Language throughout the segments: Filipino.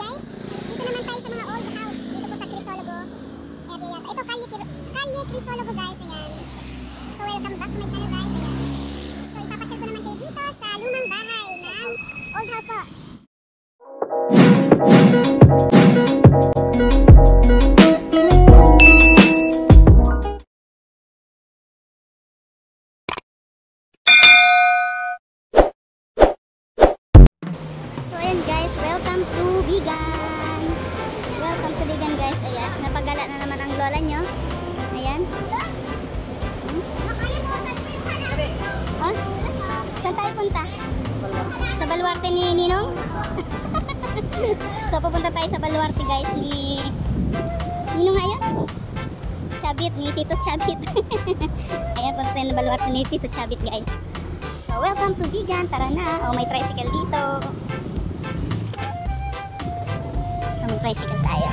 guys, dito naman tayo sa mga old house dito po sa Crisologo area. Ito Kalye Crisologo guys, ayan. So welcome back to my channel guys, ayan. So ipapasyal ko naman kayo dito sa lumang bahay ng old house po. So ayan guys, welcome to Bigan. Welcome to Bigan guys, ayan. Napagala na naman ang lola nyo. Ayan. Oh? Saan tayo punta? Sa baluarte ni Ninong? So pupunta tayo sa baluarte guys ni Ninong nga yun? Chabit, ni Tito Chabit. Ayan, punta tayo na baluarte ni Tito Chabit guys. So welcome to Bigan, tara na. Oh, may tricycle dito. So may tricycle tayo.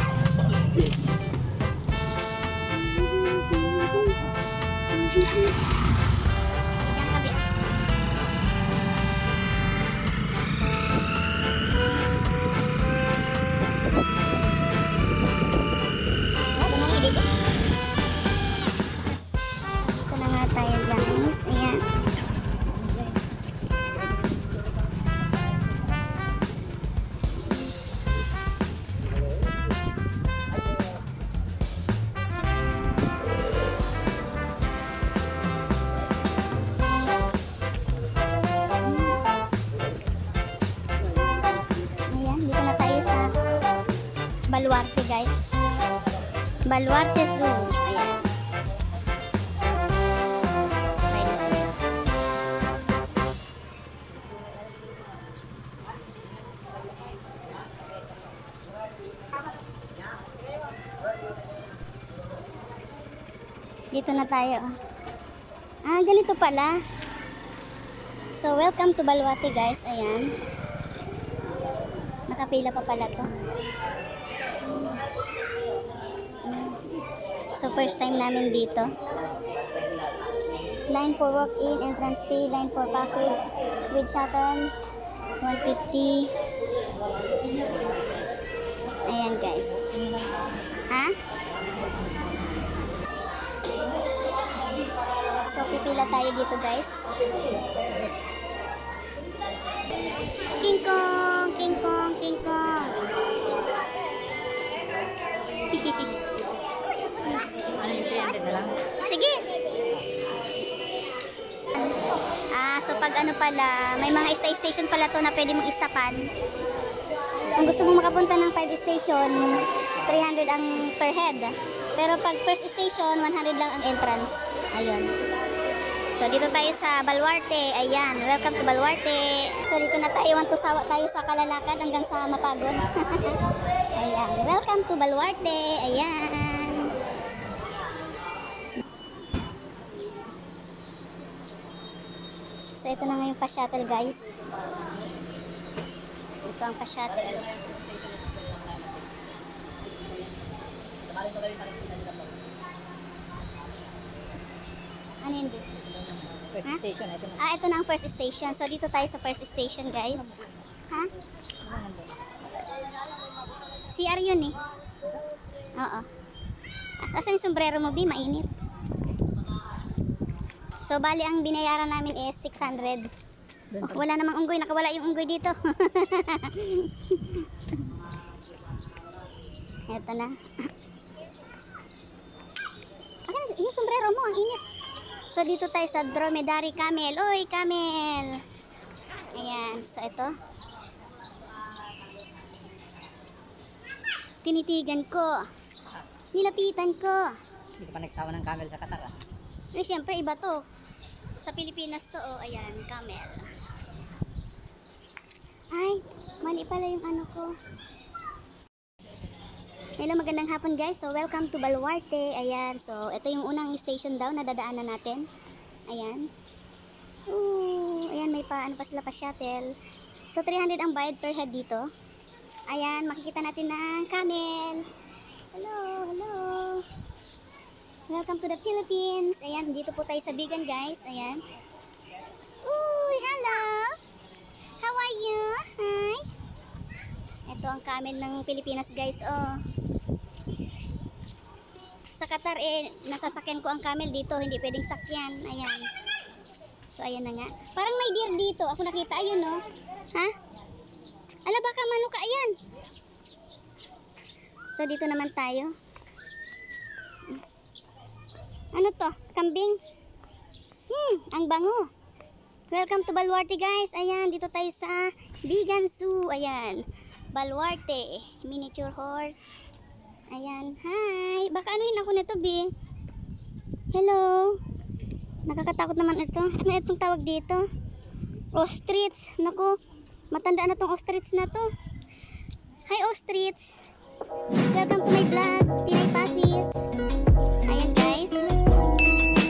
Dito na nga tayo guys. Ayan. Baluarte guys. Baluarte Zoo. Ayan. Dito na tayo. Ah, ganito pala. So, welcome to Baluarte guys. Ayan. Nakapila pa pala to. So first time namin dito. Line for walk-in, entrance fee, line for package with shuttle 150. Ayan guys. Ha? So pipila tayo dito guys. King Kong, King Kong, King Kong. Sige. So pag ano pala, may mga station pala to na pwede mong istapan. Kung gusto mong makapunta ng 5 station, 300 ang per head. Pero pag first station, 100 lang ang entrance. Ayun. So dito tayo sa Baluarte. Ayan, welcome to Baluarte. So dito na tayo, sawa tayo sa kalalakad hanggang sa mapagod. Ayan, welcome to Baluarte. Ayan. So ito na nga yung pa-shuttle guys. Ito ang pa-shuttle. Ano yun dito? First station, ito na. Ah, ito na ang first station. So dito tayo sa first station guys. Ha? CR yun eh. Oo. Asan yung sombrero mo, Bi? Mainit. So bali ang binayaran namin is 600. Oh, wala namang unggoy, nakawala yung unggoy dito. Eto na. Yung sombrero mo, ang init. So dito tayo sa dromedary camel. Oy, camel. Ayan, so ito. Tinitigan ko. Nilapitan ko. Hindi ka pa nagsawa ng camel sa Qatar ah. Eh, siyempre iba to. Sa Pilipinas to, oh, ayan, camel. Ay, mali pala yung ano ko. Hello, magandang hapon guys. So, welcome to Baluarte. Ayan, so, ito yung unang station daw na dadaanan natin. Ayan. Ooh, ayan, may pa, ano pa sila pa shuttle. So, 300 ang bayad per head dito. Ayan, makikita natin ng camel. Hello, hello. Welcome to the Philippines. Ayan, dito po tayo sa Bigan guys. Ayan. Uy, hello. How are you? Hi. Ito ang camel ng Pilipinas guys, oh. Sa Qatar nasasakyan ko ang camel dito, hindi pwedeng sakyan. Ayan. So ayan na nga. Parang may deer dito. Ako nakita, ayun oh. Ha? Ala baka manok ka, ayan. So dito naman tayo. Ano to? Kambing? Ang bango. Welcome to Baluarte guys. Ayan, dito tayo sa Vegan Zoo. Ayan. Baluarte. Miniature horse. Ayan. Hi. Baka anuhin ako nito, B. Hello. Nakakatakot naman ito. Ano itong tawag dito? Ostrich. Naku. Matanda na tong ostrich na to. Hi ostrich. Welcome to my vlog. Tinay Pasis. Ayan guys.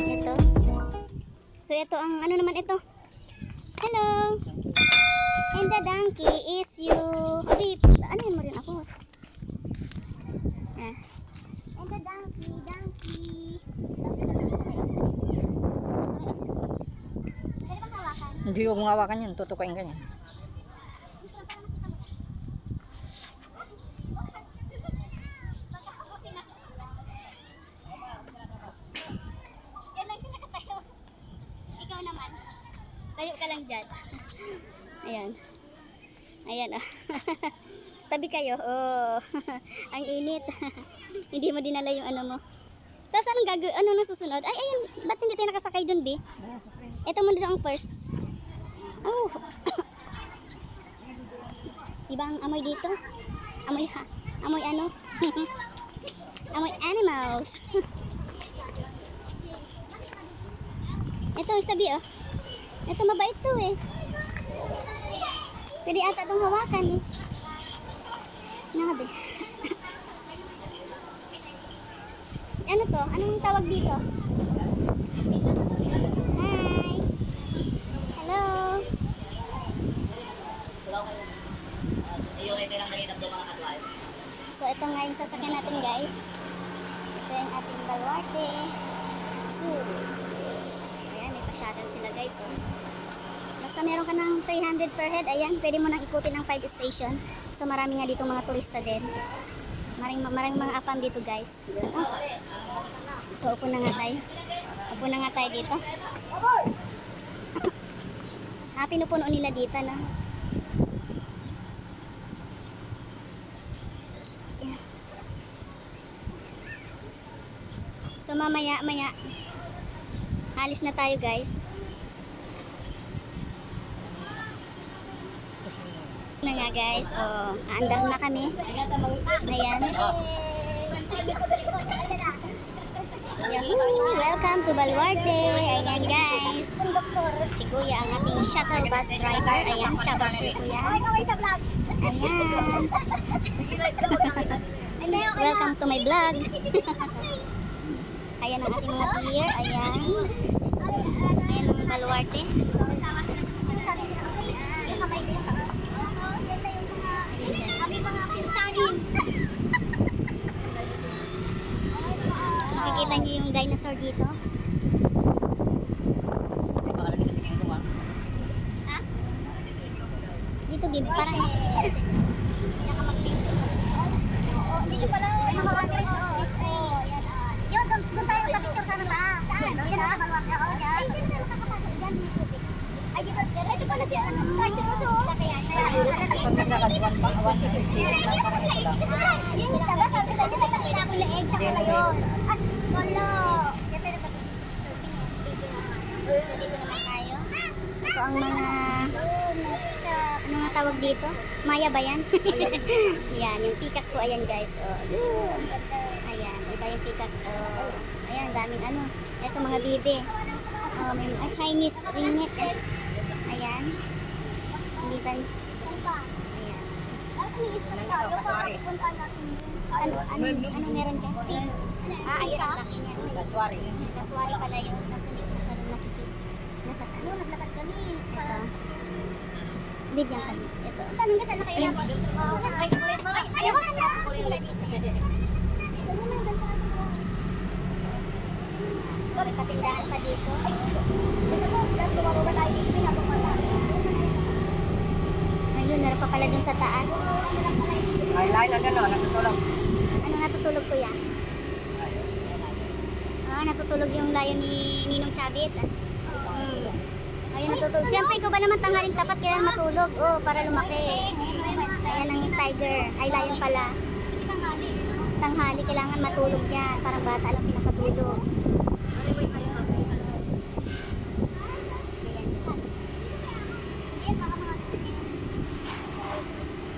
Ito. So ito ang ano naman ito. Hello. And the donkey is you. Uy, ano yun mo rin ako? And the donkey. Tapos ito sa may ostrich. Sa may ostrich. Pwede bang hawakan? Hindi ko hawakan yan, tutukain ka niyan. Tayo ka lang dyan. Ayan. Ayan ah. Tabi kayo. Oh. Ang init. Hindi mo dinala yung ano mo. Tapos anong gagawin? Ano nang susunod? Ay, ayun. Ba't hindi tayo nakasakay dun, B? Ito muna doon ang purse. Oh. Ibang amoy dito. Amoy ha. Amoy ano? Amoy animals. Ito, sabi oh. Ito mabait to eh. Pwede ata itong hawakan eh. Nakabi. Ano to? Anong tawag dito? Hi. Hello. So ito nga yung sasakyan natin guys. Ito yung ating Baluarte Zoo. Ayan, may pa-shuttle sila guys oh. Basta meron ka ng 300 per head, ayan, pwede mo nang ikutin ng 5 station. So marami nga dito mga turista din. Maraming mga apam dito guys. So upo na nga tayo. Upo na nga tayo dito. Pinupuno nila dito na. Yeah. So mamaya alis na tayo guys. Na nga guys, oh, aandar na kami. Ayan. Yahoo! Welcome to Baluarte. Ayan guys. Si Kuya ang ating shuttle bus driver. Ayan, shoutout si Kuya. Ayan. Welcome to my vlog. Ayan ang ating mga pier. Ayan. Ayan ang Baluarte. Nakikita niyo yung dinosaur dito? Ha? Dito din, parang dito pala yung mga ostrich. Yun, doon tayo sa picture sa taas. Saan? Yan sa Baluarte. Oo, yan. Ay, dito pala siya. Yun yung taga, sabi tayo na nakita ko leeg siya pala yun. At wala. So dito naman tayo. Ito ang mga ano nga tawag dito? Maya ba yan? Yan, yung peacock ko. Ayan guys. Oh. Ayan, iba yung peacock ko. Ayan, daming ano. Ito mga bibe. Oh, may Chinese ringneck. Ayan. Hindi ba? Ayan. Ano meron ka? Ayun ang laki niya. Kaswari pala yun. Kasi hindi ko masyadong nakikita. Naglakad kami. Bigyan kami. Ito. Saan ka na kayo? Ayaw ka na. Kasi wala dito. Bakit patindahan pa dito? Dito mo, lumababa tayo dito. Ayun, meron pa pala dun sa taas. Ay, lain na gano'n, natutulog. Ano natutulog kuya? Ah, natutulog yung layon ni Ninong Chavit. Ayun, natutulog. Siyempre, ikaw ba naman tanghaling tapat kailangan matulog? Oh, para lumaki. Ayan ang tiger. Ay, lion pala. Tanghali, kailangan matulog yan. Parang bata lang pinakatulog.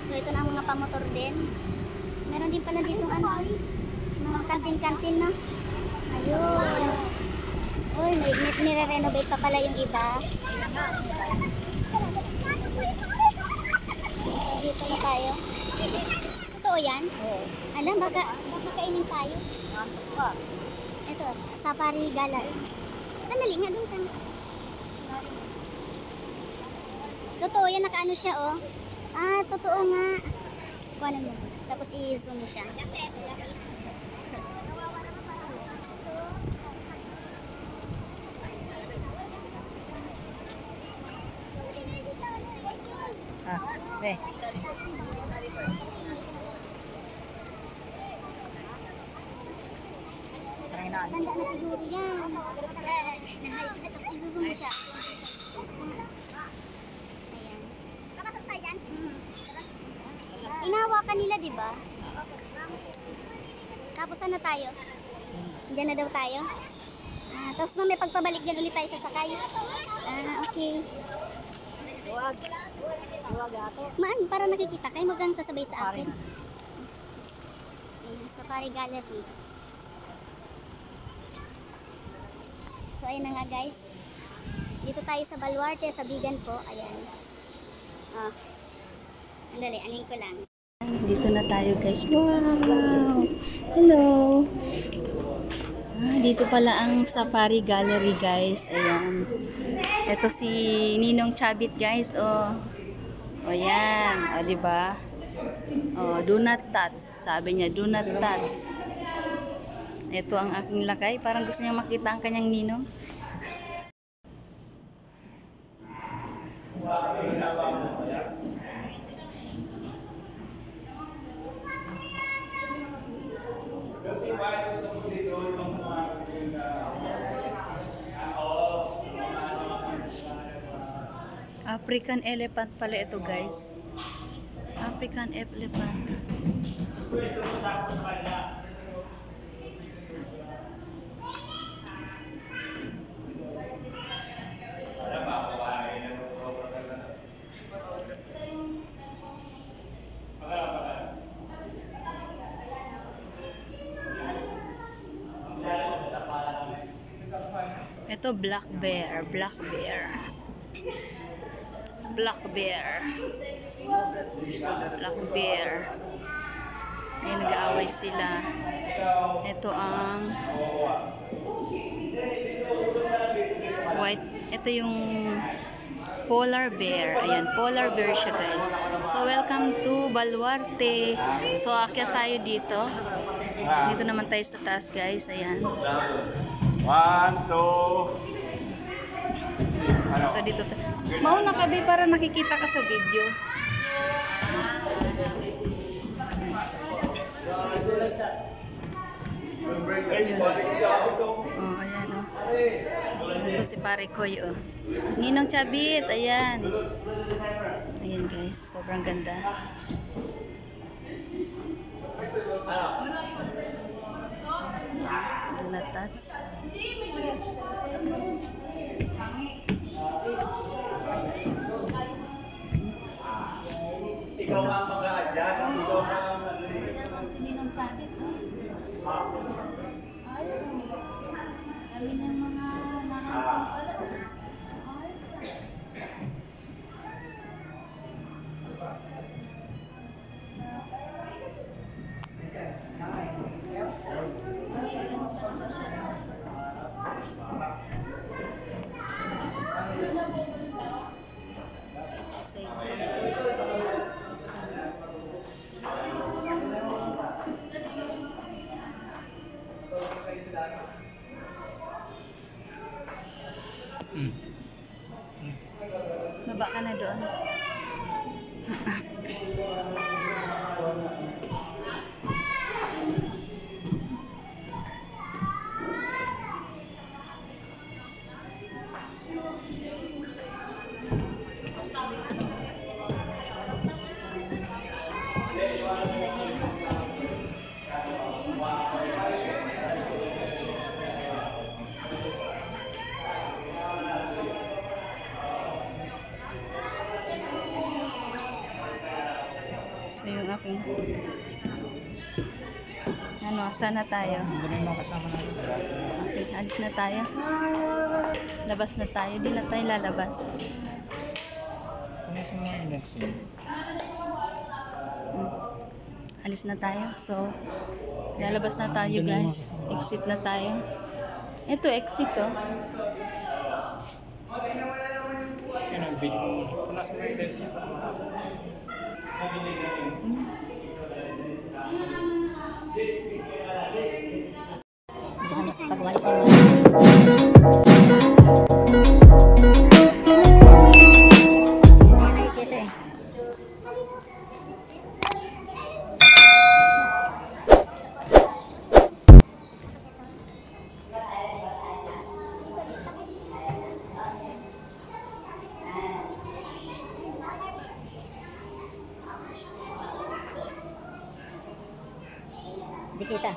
So, ito na ang mga pamotor din. Meron din pala dito ano, mga kantin-kantin na. Ayun. Uy, nire-renovate pa pala yung iba. Dito na tayo. Totoo yan? Oo. Alam, baka kainin tayo. Ito, Safari Gallery. Sandali nga, doon ka. Totoo yan, nakaano siya, oh. Ah, totoo nga. Kuhanan mo. Tapos i-zoom mo siya. Ah, eh. Try na. Tanda na siguro yan. Tapos i-zoom mo siya. Ayan. Kapasok tayo dyan? Inahawakan nila, di ba? Tapos ano tayo? Diyan na daw tayo? Ah, tapos may pagpabalik din ulit tayo sa sakay. Ah, okay. Huwag. Huwag ato. Maan, para nakikita kayo, huwag kang sasabay sa Pare akin. na. Ayan, Safari Gallery. So, ayun na nga guys. Dito tayo sa Baluarte, sa Bigan po. Ayan. Oh. Andali, anin ko lang. Dito na tayo guys. Wow! Hello! Ah, dito pala ang Safari Gallery guys. Ayan. Ito si Ninong Chavit guys. Oh. Oh yan. Oh, diba? Oh, do not touch. Sabi niya, do not touch. Ito ang aking lakay. Parang gusto niya makita ang kanyang ninong. African elephant pala ito guys. African elephant. Ito black bear, black bear. Black bear. Black bear. Ay, nag-aaway sila. Ito ang white. Ito yung polar bear. Ayan, polar bear siya guys. So, welcome to Baluarte. So, akyat tayo dito. Dito naman tayo sa taas guys. Ayan. 1, 2. So, dito tayo. Mauna ka, be, para nakikita ka sa video. Oh, ayan, oh. Ito si Pare Koy, oh. Ninong Chavit, ayan. Ayan, guys. Sobrang ganda. Ayan. Do not touch. Ikaw nga mag-a-adjust. Ikaw nga Ayan, si Ninong Chavit, oh. Ayun. Kami ng mga nahangkong. Baba ka na doon. So yung aking ano, sana tayo. Hindi na yung mga kasama natin. Sige, alis na tayo. Labas na tayo. Di na tayo lalabas. Ano sa mga election? Alis na tayo. So, lalabas na tayo guys. Exit na tayo. Ito, exit oh. Kaya ang video. Wala sa mga election. Pagwalik ko di kita.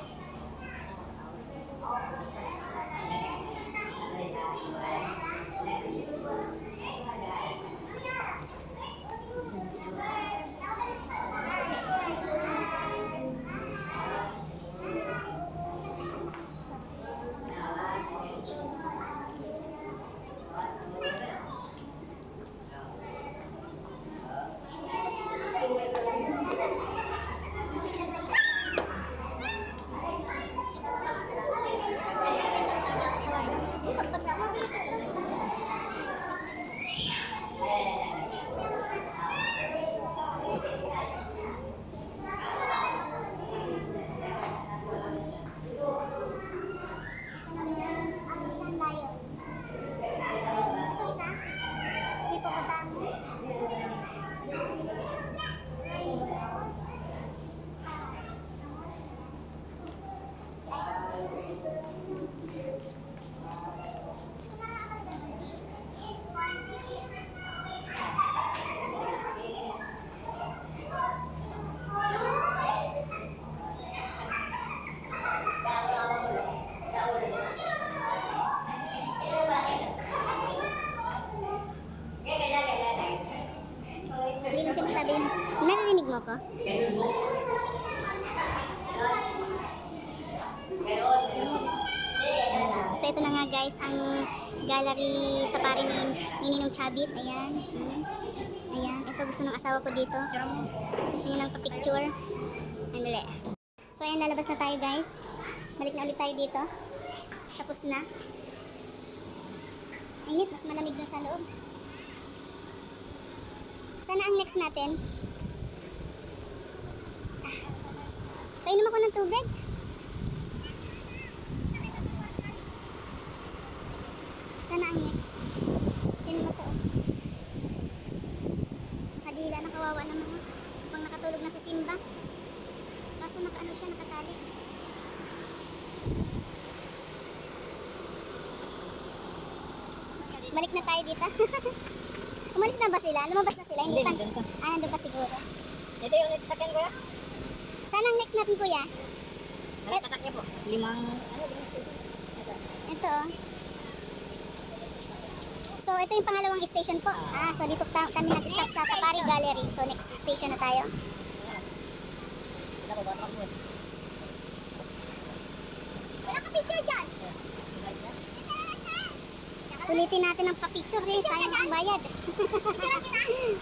Hindi mo sinasabihin. Narinig mo ko? So ito na nga guys, ang gallery sa pari ni Ninong Chabit. Ayan. Ayan. Ito gusto ng asawa ko dito. Gusto niya ng pa-picture. Andali. So ayan, lalabas na tayo guys. Balik na ulit tayo dito. Tapos na. Init, mas malamig na sa loob. Sana ang next natin? Painom ako ng tubig. Sana ang next? Painom ako. Kadila na kawawa ng mga pang nakatulog na sa simba. Kaso nakaano siya, nakatali. Balik na tayo dito. Umalis na ba sila? Lumabas na sila? Hindi pa. Nandun pa siguro. Ito yung next second kuya? Saan ang next natin kuya? Ano patak niya po? Limang Ito oh. So ito yung pangalawang station po. So dito kami nag-stop sa Safari Gallery. So next station na tayo. Wala ka picture dyan! Sulitin natin ang pa-picture eh. Sayang ang bayad.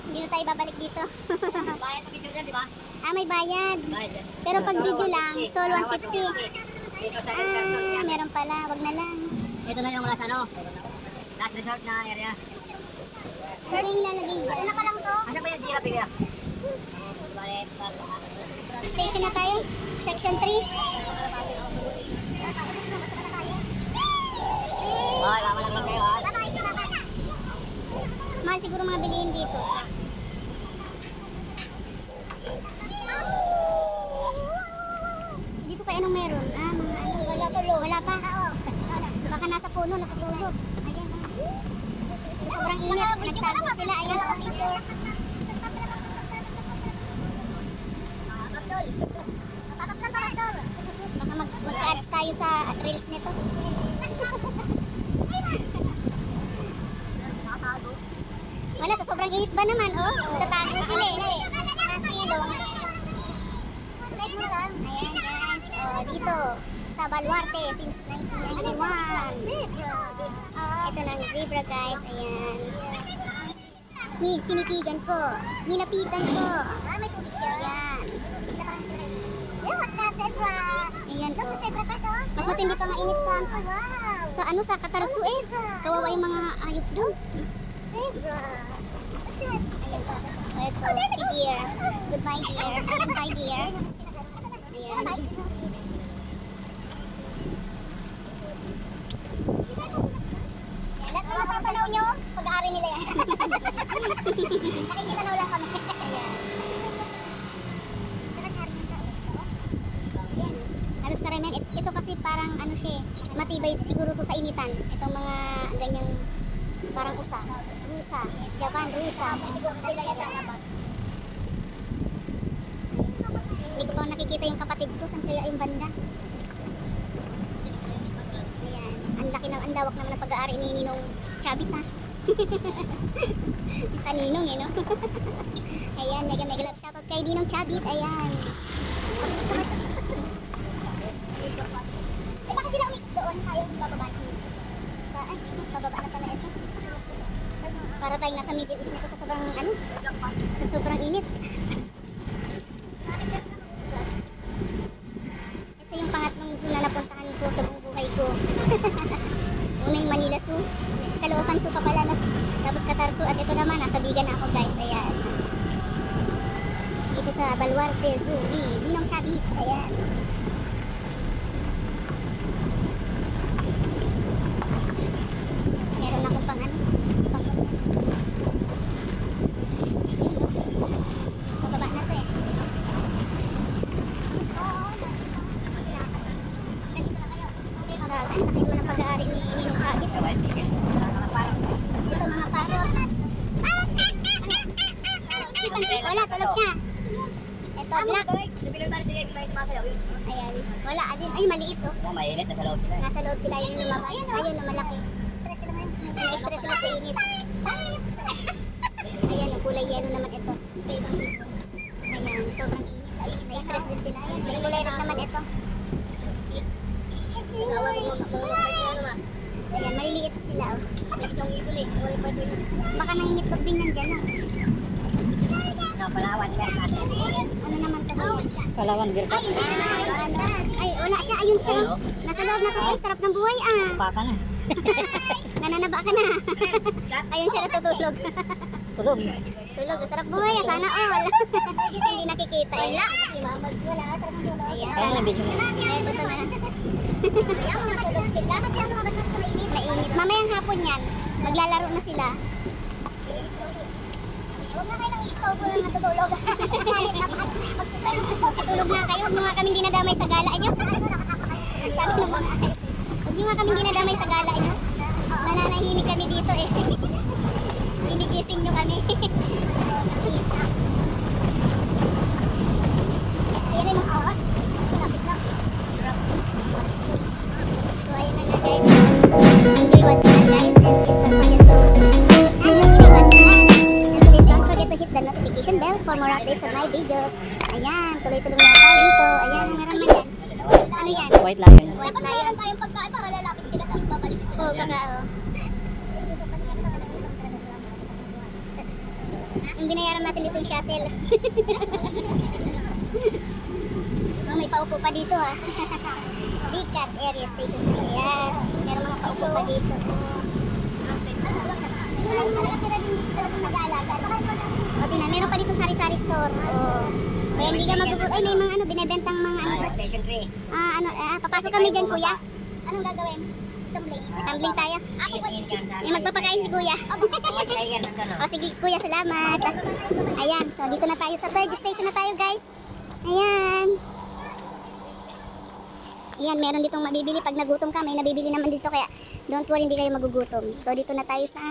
Hindi na tayo babalik dito. bayad na video dyan, di ba? May bayad. Pero pag video lang, solo 150. Meron pala. Wag na lang. Ito na yung last ano? Last resort na area. Pero yung ilalagay dyan. Ano ka lang to? Asa ba yung giraffe kuya? Station na tayo. Section 3. Wala lang kayo ha. Mahal siguro mga bilihin dito. Dito kaya anong meron? Mga ano? Wala tulog. Wala pa? Baka nasa puno, nakatulog. Ayan. Sobrang init. Nagtago sila. Ayan. Baka mag-ads tayo sa reels nito. Wala, sa sobrang init ba naman, oh? Tatago sila eh. Nasilong. Ayan guys, dito sa Baluarte since 1991. Ito ng zebra guys, ayan. Pinitigan ko, nilapitan ko. May tubig siya. Ayan. What's that, zebra? Ayan po. Mas matindi pa nga init sa ano, sa Katarsu eh. Kawawa yung mga hayop doon. Zebra. Ayan po. Ito, si deer. Goodbye deer. Goodbye deer. Ayan. Lahat na matatanaw nyo, pag-aari nila yan. Nakikitanaw lang kami. Ayan. Halos karamihan. Ito kasi parang ano siya, matibay siguro to sa initan. Itong mga ganyang parang rusa. Japan, rusa. Sila yan lalabas. Hindi ko pa nakikita yung kapatid ko. Saan kaya yung banda? Ayan. Ang laki na, ang lawak naman ng pag-aari ni Ninong Chabit ha. Kaninong eh no? Ayan, mega love shoutout kay Ninong Chabit. Ayan. Bakit sila umikot doon? Ayaw bababa. Ay, bababa na pala ito. Para tayo nasa Middle East nito sa sobrang ano? Sa sobrang init. Ito yung pangatlong zoo na napuntahan ko sa buong buhay ko. Una yung Manila Zoo. Caloocan Zoo pa pala. Tapos Qatar Zoo. At ito naman, nasa Bigan na ako guys. Ayan. Dito sa Baluarte Zoo. Ninong Chabit. Ayan. Meron akong pang ano. Pababa na to eh. Ang laki naman ang pag-aari ni Ninong Chabit. Ito mga parot. Wala, tulog siya. Ito, black. Ayan. Wala, adin. Ay, maliit oh. Mainit, nasa loob sila. Nasa loob sila yung lumabas. Ayun na malaki. Na-stress sila sa init. Ayan, ang kulay yellow naman ito. Ayan, sobrang init. Sa init, na-stress din sila. Ayan, yung kulay red naman ito. Ayan, maliliit sila oh. Baka nangingitlog din nandyan oh. Palawan, Ano naman ito? Palawan, birka. Ay, wala siya. Ayun siya. Nasa loob na ito. Ay, sarap ng buhay ah. Paka na. Nananaba ka na. Ayun siya natutulog. Tulog. Tulog, sarap buhay ah. Sana all. Hindi nakikita eh. Wala, sarap ng tulog. Ayan. Ayun na, video mo. Ito na. Ayan, mga tulog sila. Mainit. Mamayang hapon yan. Maglalaro na sila. Huwag na kayo nang i-store ko na natutulog. Magsatulog na kayo. Huwag nyo nga kaming dinadamay sa gala nyo. Sabi ng mga ayos. Huwag nyo nga kaming dinadamay sa gala nyo. Nananahimik kami dito eh. Binigising nyo kami. Ayan yung mga awas. Lapit lang. So ayan na nga guys. Enjoy watching na guys. And please don't forget to subscribe to my channel. Don't forget to hit the notification bell for more updates on my videos. Ayan, tuloy-tuloy na tayo dito. Ayan, meron na yan. Ano yan? White lion. White lion. Tayong pagkain para lalapit sila tapos babalik sila. Oo, baka yung binayaran natin dito yung shuttle. May paupo pa dito ha. Big Cats Area Station. Ayan, meron mga paupo pa dito. Tira din dito talagang nag-aalaga. O tina, meron pa dito sari-sari store. Kaya hindi ka magugulat. Ay, may mga ano, binibentang mga ano. Station 3. Papasok kami dyan kuya. Anong gagawin? Tumbling. Tumbling tayo. May magpapakain si kuya. O sige kuya, salamat. Ayan, so dito na tayo sa third station na tayo guys. Ayan. Ayan, meron ditong mabibili pag nagutom ka. May nabibili naman dito kaya don't worry, hindi kayo magugutom. So dito na tayo sa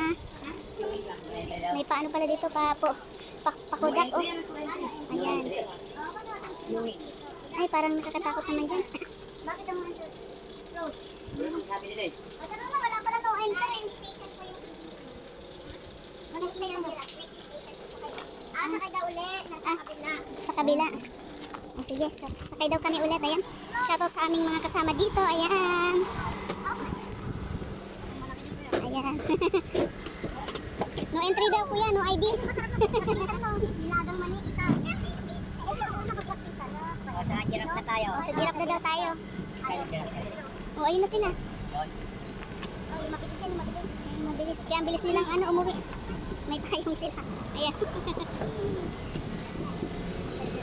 may paano pala dito pakudak oh. Ayan. Ay, parang nakakatakot naman dyan. Bakit ang mga close? Wala pala no entrance station po yung TV. Wala sila yung station. Sakay daw ulit. Sa kabila. Sa kabila. sige, sakay daw kami ulit. Ayan. Shoutout sa aming mga kasama dito. Ayan. Ayan. No entry daw kuya, no ID. Nilagang mani. Sa girap na tayo. Sa girap na daw tayo. Oh, ayun na sila. Oh, mabilis yan, mabilis. Mabilis. Kaya ang bilis nilang umuwi. May payong sila. Ayan. Dito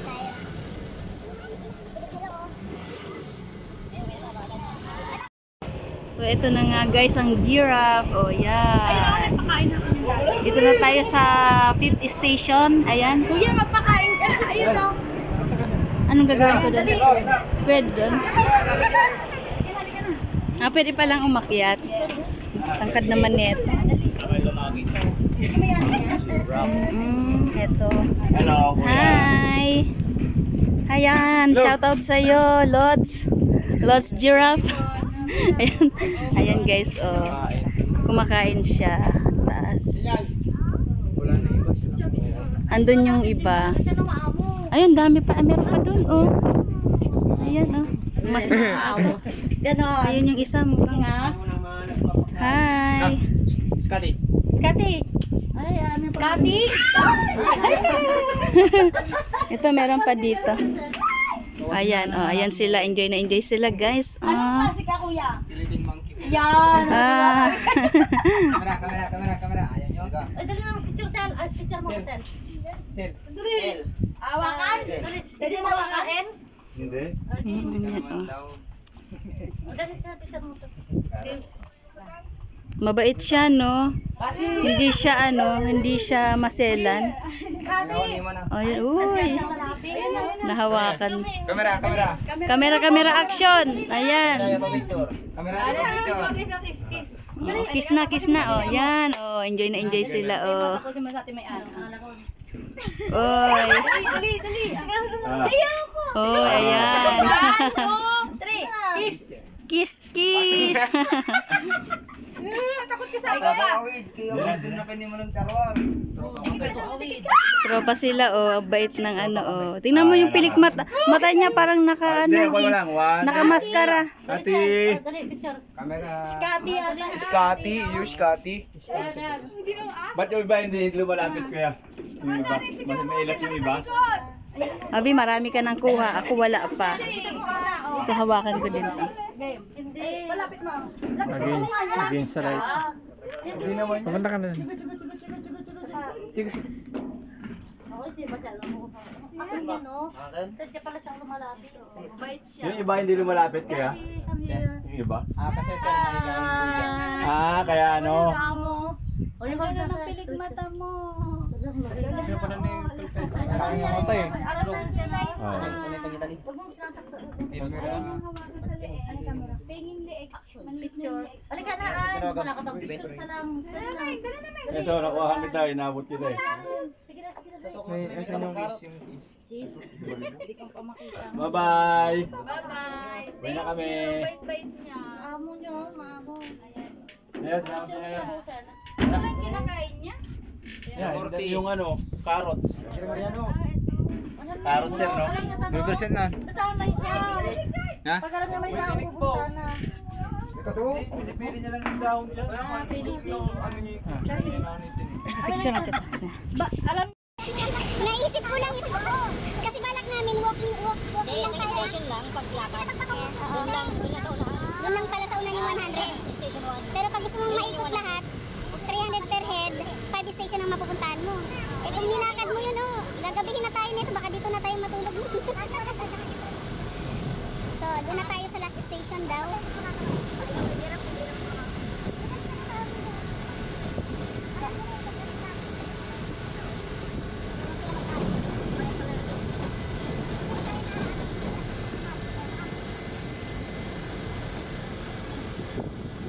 tayo. Bilis nila, oh. So, ito na nga guys, ang giraffe. O, yan. Dito na tayo sa 5th station. Ayan. Kuya, magpakain ka na. Ayun o. Anong gagawin ko doon? Pwede doon? Pwede palang umakyat. Tangkad naman nito. Ito. Hello, Hi! Ayan, shoutout sa'yo, Lods. Lods Giraffe. Ayan, ayan guys, oh. Kumakain siya. Taas. Andun yung iba. Ayun, dami pa. Meron pa dun, oh. Ayan, oh. Mas maaamo. Ayun yung isa mo. Hi! Scotty. Kati. Ay, ano pa? Kati. Ito, meron pa dito. Ayan, oh. Ayan sila. Enjoy na enjoy sila, guys. Ano Oh. klase ka, kuya? Philippine monkey. Yan. Ah. Kamera. Ayan yun. Ay, dali naman picture sel. Ay, picture mo ka sel. Sel. Dali. Awakan. Dali. Dali mo awakain. Hindi. Ayan, oh. Dali sa picture mo to. Mabait siya, no? Hindi siya maselan. Ay, uy. Nahawakan. Kamera. Kamera action. Ayan. Kamera. Oh, kiss na. Oh, yan. Oh, enjoy na enjoy sila. Oh. Ako si Masati may ano. Oy. Dali. Oh, ayan. 1, 2, 3. Kiss. Kiss. Takot ka sa baba. Tropa sila, oh. Bait ng oh. Tingnan mo yung pilik mata. Mata niya parang nakamaskara. Ati. Dali, picture. Kamera. Scotty, Scotty. You're Scotty. Ba't yung iba hindi lumalapit kuya? Yung iba. Mas mailat yung iba. Abi, marami ka nang kuha. Ako wala pa. So, hawakan ko din to. Hindi. Malapit mo. Against the light. Pupunta ka na dun. Ako hindi ba siya ako yun, no? Sadya pala siyang lumalapit. Mabait siya. Yung iba hindi lumalapit kuya? Yung iba? Kasi sir, Kaya ano? O, yung mga Ang pilik mata mo. Sino pa na yung Parang yung mata eh. picture. Halika na, wala ka bang picture sa lang. Ito, nakuha kita, inabot kita eh. Sige na. Asan yung kiss? Bye-bye! Bye-bye. Bye na kami! Bait niya. Amo niyo, mamo. Ayan, ayan. Ano yung kinakain niya? Yung carrots. Carrots yan, no? May percent na. Sa online siya. Ha? Pag alam niya may pupunta na. Pinipili niya lang yung dahon dyan. Picture natin. Naisip ko lang kasi balak namin walk lang tayo. Station lang, paglakad. Doon lang sa unahan. Doon lang pala sa una yung 100. Sa station 1. Pero pag gusto mong maikot lahat, 300 per head, 5 station ang mapupuntahan mo. Eh kung nilakad mo yun, gagabihin na tayo nito, baka dito na tayo matulog. So, doon na tayo sa last station daw.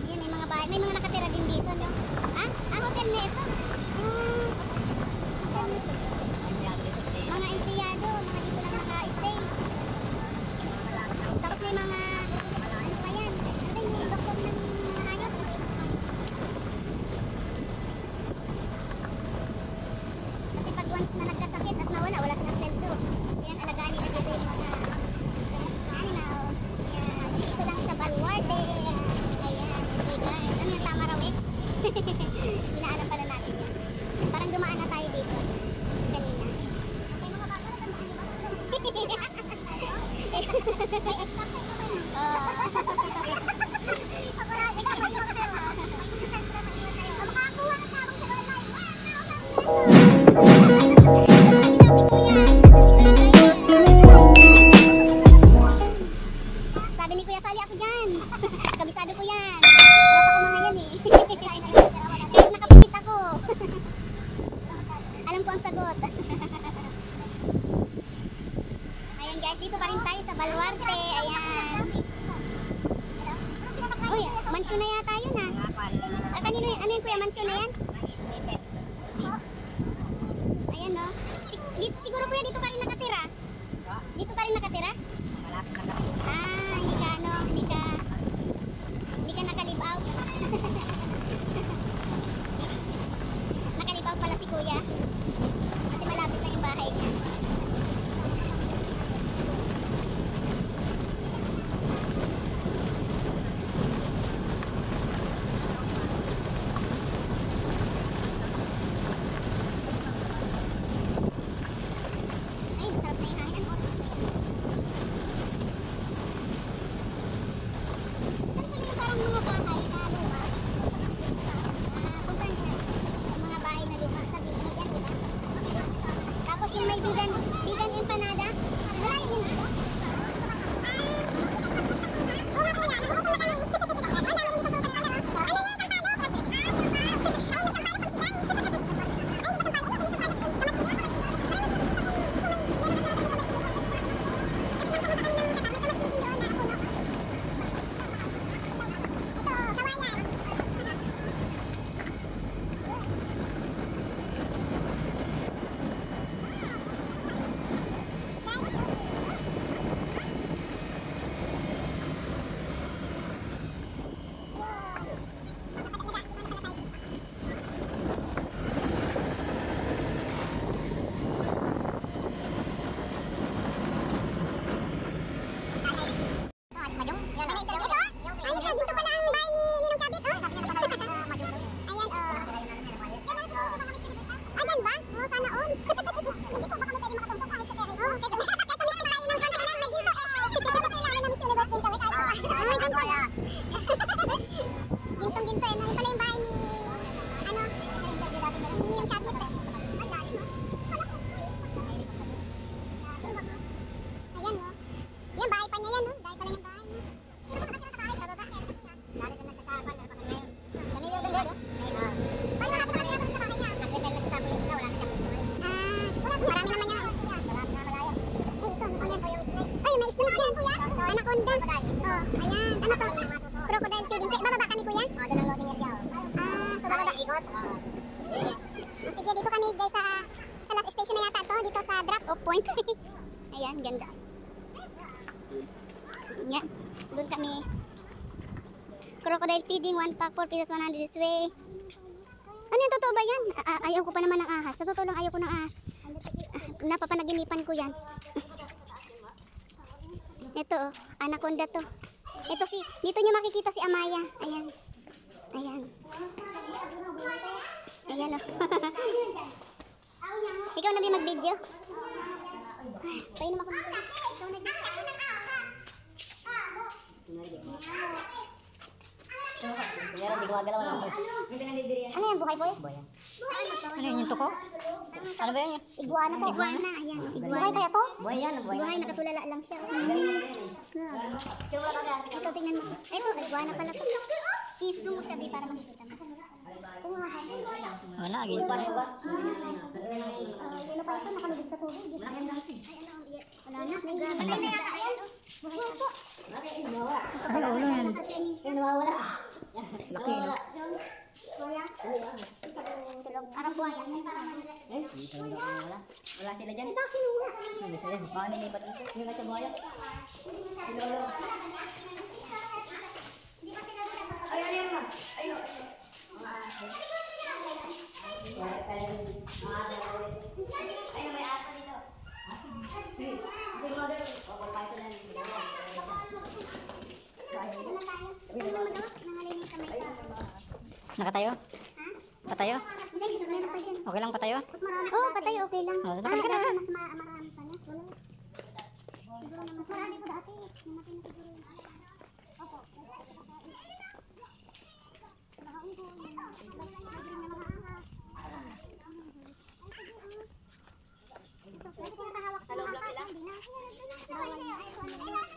Yan, may mga bahay. May mga nakatira din dito, no? Hotel na ito. Mga empleyado, mga dito lang naka-stay. Tapos may mga, ano pa yan? Ano ba yung doktor ng mga hayop? Kasi pag once na nagkasakit at nawala, wala silang sweldo. Yan, alagaan nila dito yung mga Inaalam pala natin yan. Parang dumaan na tayo dito. Kanina. Okay, mga bata na dumaan ba? Sabi ni Kuya Sali, ako dyan. Kabisado ko yan. Tropa ko mga yan eh. Kahit nakapikit ako. Alam ko ang sagot. Ayan guys, dito pa rin tayo sa Baluarte. Ayan. Uy, mansyon na yata yun ah. Kanino yun? Ano yun Kuya? Mansyon na yan? Ayan no. Siguro Kuya dito ka rin nakatira? Dito ka rin nakatira? Ah, hindi ka naka-live out. Naka-live out pala si Kuya. Kasi malapit na yung bahay niya. Ay, masarap na yung hangin. Anong oras na po yan? Saan pala yung parang mga bahay na luma? Puntahan ko na. Yung mga bahay na luma sa Bigan, di ba? Tapos yung may Bigan empanada. Malayo yun, di ba? Ginto-ginto eh. Yung pala yung bahay ni Ninong Chabit eh. Ayan no. Yan bahay pa niya yan no. Dahil pala yung bahay no. Sino ba nakatira sa bahay? Sa baba? Dali ka na sa kaban. Kami yung ganda no? Paano nakatira sa bahay niya? Nagdala na sa bahay niya. Wala na siyang marami naman yan. Wala na malayo. Ito, ano po yung snake? Ay, may snake yan kuya. Anaconda. Oh, ayan. Ano to? Crocodile feeding. Bababa kami kuya? Oo, doon ang loading area. Ah, so bababa. Ikot? Oo. Sige, dito kami guys sa last station na yata to. Dito sa drop off point. Ayan, ganda. Yan, doon kami. Crocodile feeding, 1 pack, 4 pieces, 100 this way. Ano yung totoo ba yan? Ayaw ko pa naman ng ahas. Sa totoo lang ayaw ko ng ahas. Napapanaginipan ko yan. Ito oh, anaconda to. Ito dito nyo makikita si Amaya. Ayan. Ayan. Ayan oh. Ikaw na ba mag-video? Painom ako dito. Ikaw na dito. Ano yan, buhay boy? Ano yun yung tuko? Ano ba yun? Iguana po. Iguana, ayan. Buhay kaya to? Buhay yan. Buhay, nakatulala lang siya. Ito, tingnan mo. Ito, iguana pala to. Isto mo siya, para makikita mo. Wala, guys. Ano pa ito, nakalubig sa tubig. Wala na. Buhay po. Ay, ulo yan. Nawawala. Laki, no? Kuya. Tulog. Arang buhaya. Wala sila dyan. Ito, kinuha. Baka nilipat dito. Yung nasa buhaya. Ayun, may asa dito. Siguro dito. Papapay sila dito. Ano tayo? Ano magawa? Nangalinis sa may Nakatayo? Patayo? Hindi, hindi na patay yan. Okay lang patayo? Oo, patay, okay lang. Oh, lakad ka na. Mas marami pa na. Wala. Siguro naman mas marami po dati. Namatay na siguro yung opo. Nakaon ko. Sa loob lang sila?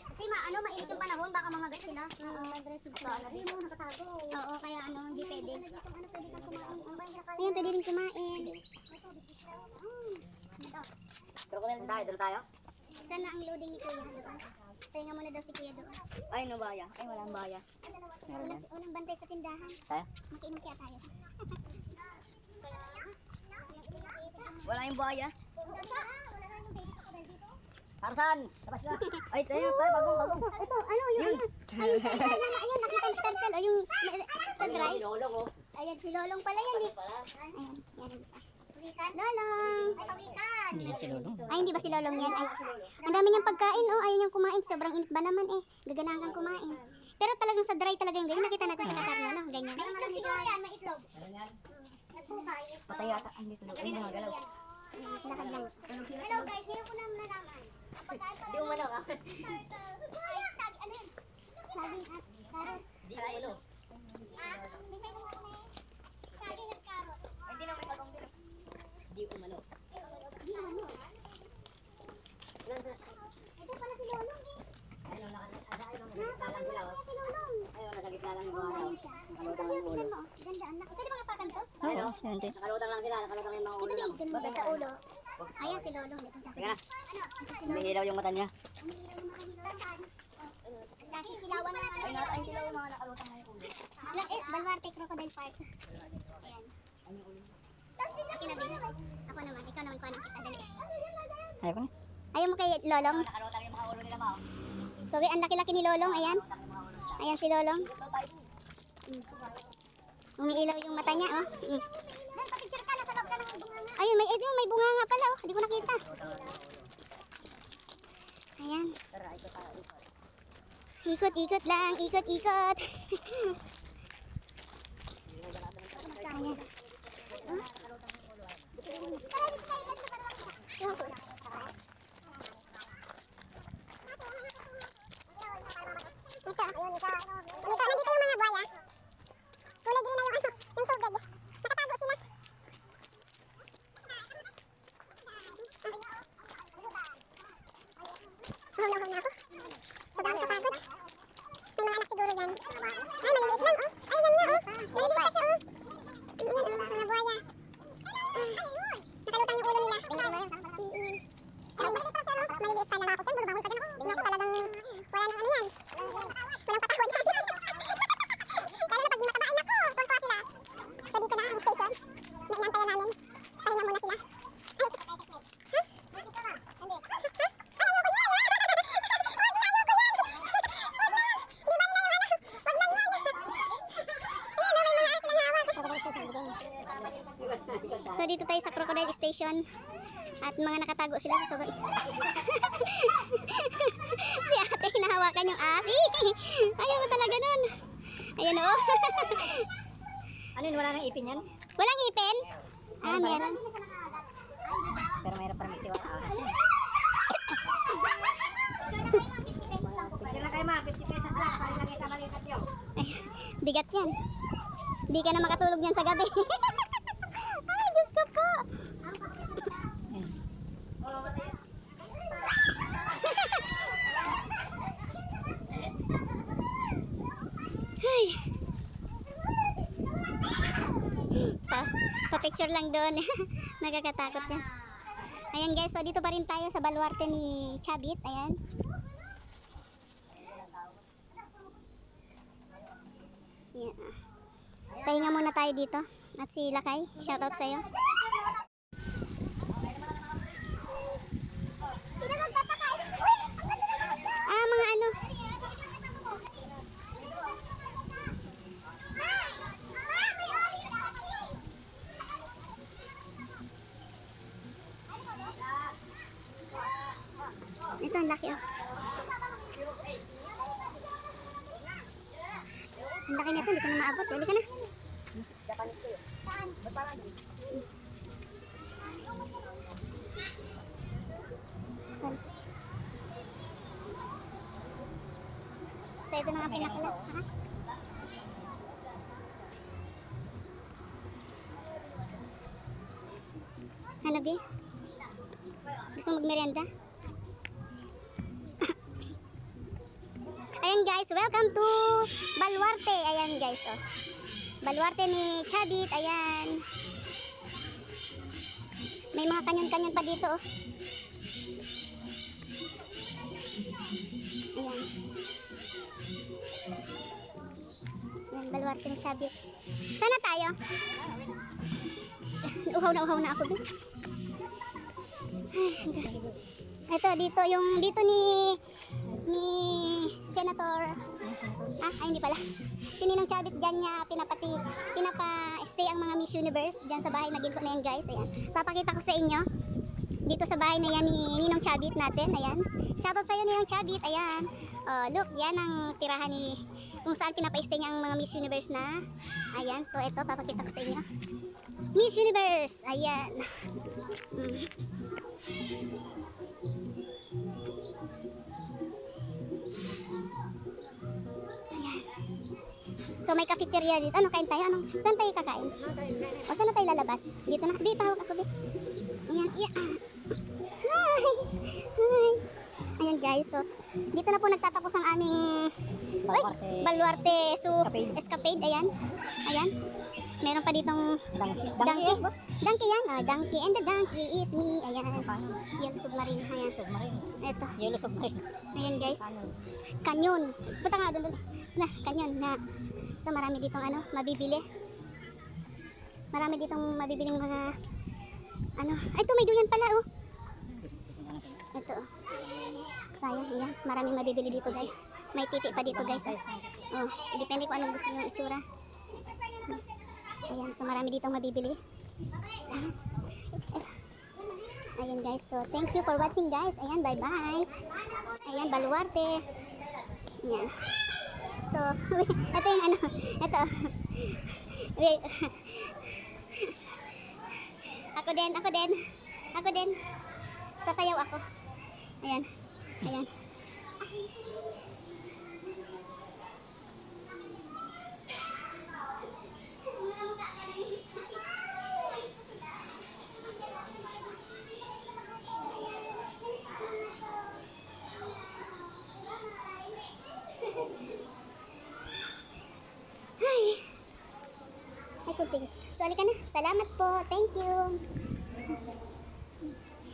Kasi mainit yung panahon, baka mamagat sila. Ayun mo, nakatago. Oo, kaya hindi pwede. Ayun, pwede rin kumain. Crocodile tayo, doon tayo? Saan na ang loading ni Kuya? Pahinga muna daw si Kuya doon. Ay, no baya. Ay, walang baya. Walang bantay sa tindahan. Tayo? Makiinom kaya tayo. Wala yung baya. Wala na yung baby crocodile dito. Tarzan! Labas na! Ay, tayo, bagong. Ito, yun. Ay, ayun, nakita yung turtle. O yung sa dry. Lolong, oh. Ayan, si Lolong pala yan eh. Ayan, yan siya. Lolong! Ay, pawikan! Hindi yan si Lolong. Ay, hindi ba si Lolong yan? Ay, ang dami niyang pagkain. Oh, ayaw niyang kumain. Sobrang init ba naman eh. Gaganahan kang kumain. Pero talagang sa dry talaga yung ganyan. Nakita natin sa Qatar, no? Ganyan. May itlog siguro yan, may itlog. Nagpukay. Patay yata. Ang dito. Ay, mga galaw. Lakad lang. Hello guys, ngayon ko na nalaman. Ang pagkain pala Di umano ka. turtle. Ay, sabi, ano yun? Sabi at carrot. Di ka ilo. May may mga may saging at carrot. Ay, di na may bagong din. Di umano. Di ano. Ito pala si Lolong eh. Ay, no, ay, no, Nakakapan mo lang si Lolong. Ay, nasa gitna lang yung Oh, mga. ayun siya. Tignan mo, tignan mo. Ganda anak. Pwede ba kapakan to? Oo, yan din. Nakalutang lang sila. Nakalutang yung mga ulo Ito lang. din, mo sa ulo. Ayan si Lolong. Ito Teka na. Ano? Ito si Lolong. Umihilaw yung mata niya. Umiilaw yung mga nilasan. Lagi silawan ng Ay, ay, sila yung mga nakalutang na yung ulo. Baluarte Crocodile Park. Ayan. Kinabi. Ako naman. Ikaw naman ko ng isa. Dali. Ayaw ko na. Ayaw mo kay Lolong? Nakalutang yung mga ulo nila ba? So, ang laki-laki ni Lolong. Ayan. Ayan si Lolong. Umiilaw yung mata niya, oh. Dahil pa-picture ka, nasa loob ka ng bunganga. Ayun, may bunganga pala, oh. Hindi ko nakita. Ayan. Ikot-ikot lang, ikot-ikot. Ayan. Ito, ayun, ito. Dito, nandito yung mga buhaya. Kulay green na yung tubig. Nakatago sila. Mahulaw na ako. Sobrang kapagod. May mga anak siguro yan. Ay, maliliit lang, oh. Ay, yan nga, oh. Maliliit pa siya, oh. Ayan, oh, mga buhaya. Nakalutang yung ulo nila. Ay, maliliit pa siya, oh. Maliliit pa lang ako. Yan, burubahol ka din ako. Tingnan ko talagang wala nang ano yan. Walang patahod yan. Lalo na pag matamain ako, tuwa sila. So dito na ang station. Nainantayan namin. Pahinga muna sila. Ay, ha? Ay, ayoko niyan. Ayoko yan. Di ba yun na yung ano? Wag lang yan. Ayan, may mga silang hawak. So dito tayo sa Crocodile Station. At mga nakatago sila sa sobrang... Si ate hinahawakan yung asi. Ayaw mo talaga nun. Ayan o. Ano yun, wala nang ipin yan? Walang ipin? Ah, meron. Pero mayroon pa rin tiwala. Picture na kayo ma, 50 pesos lang. Para lang isa maliit at yung. Ay, bigat yan. Hindi ka na makatulog niyan sa gabi. Ay, Diyos ko po. Ay. Pa-picture lang doon. Nakakatakot yan. Ayan guys, so dito pa rin tayo sa baluarte ni Chabit. Ayan. Yan. Pahinga muna tayo dito. At si Lakay, shoutout sa'yo. Ah, mga ano. Ito, ang laki oh. Ang laki nito, hindi ko na maabot. Dali ka na. Japanese ko yun. Saan? So, ito na nga pinakalas, ha? Ano, Bi? Gusto mo magmerienda? Ayan guys, welcome to Baluarte. Ayan guys, oh. Baluarte ni Chabit, ayan. May mga kanyon-kanyon pa dito, oh. Ayan. Ayan, Baluarte ni Chabit. Sana tayo? Uhaw na ako dun. Ito, dito ni Senator ay hindi pala si Ninong Chabit dyan niya pinapa-stay ang mga Miss Universe dyan sa bahay na ginto na yan guys. Ayan, papakita ko sa inyo dito sa bahay na yan ni Ninong Chabit natin. Ayan, shoutout sa iyo Ninong Chabit. Ayan, oh, look, yan ang tirahan ni kung saan pinapa-stay niya ang mga Miss Universe na. Ayan, so ito papakita ko sa inyo Miss Universe. Ayan. So may cafeteria dito. Ano, kain tayo? Ano? Saan tayo kakain? O saan na tayo lalabas? Dito na. Di, pahawak ako, Bi. Ayan. Ayan. Hi! Hi! Ayan guys. So, dito na po nagtatapos ang aming Baluarte Escapade. Ayan. Ayan. Meron pa ditong donkey. Donkey yan. Donkey. And the donkey is me. Ayan. Yellow submarine. Ayan. Ito. Yellow submarine. Ayan guys. Kanyon. Punta nga doon. Na, kanyon na. Ito, marami ditong mabibili. Marami ditong mabibiling mga ito may duyan pala, oh. Ito, oh. Sayang, yan. Maraming mabibili dito, guys. May titi pa dito, guys. Oh, depende kung anong gusto nyo itsura. Ayan, so marami ditong mabibili. Ayan, guys. So, thank you for watching, guys. Ayan, bye-bye. Ayan, Baluarte. Ayan. So, ito yung ito. Wait. Ako din. Sasayaw ako. Ayan. Ayan. Ay, kuntis. So, alika na. Salamat po. Thank you.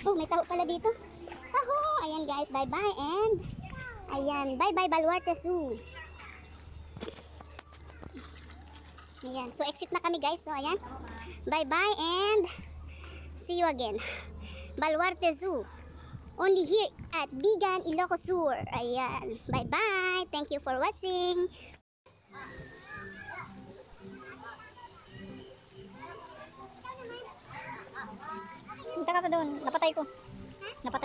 Oh, may taho pala dito. Taho! Ayan guys, bye-bye and ayan, bye-bye Baluarte Zoo. Ayan, so exit na kami guys. So, ayan. Bye-bye and see you again. Baluarte Zoo. Only here at Bigan, Ilocos Sur. Ayan. Bye-bye. Thank you for watching. Punta ka pa doon. Napatay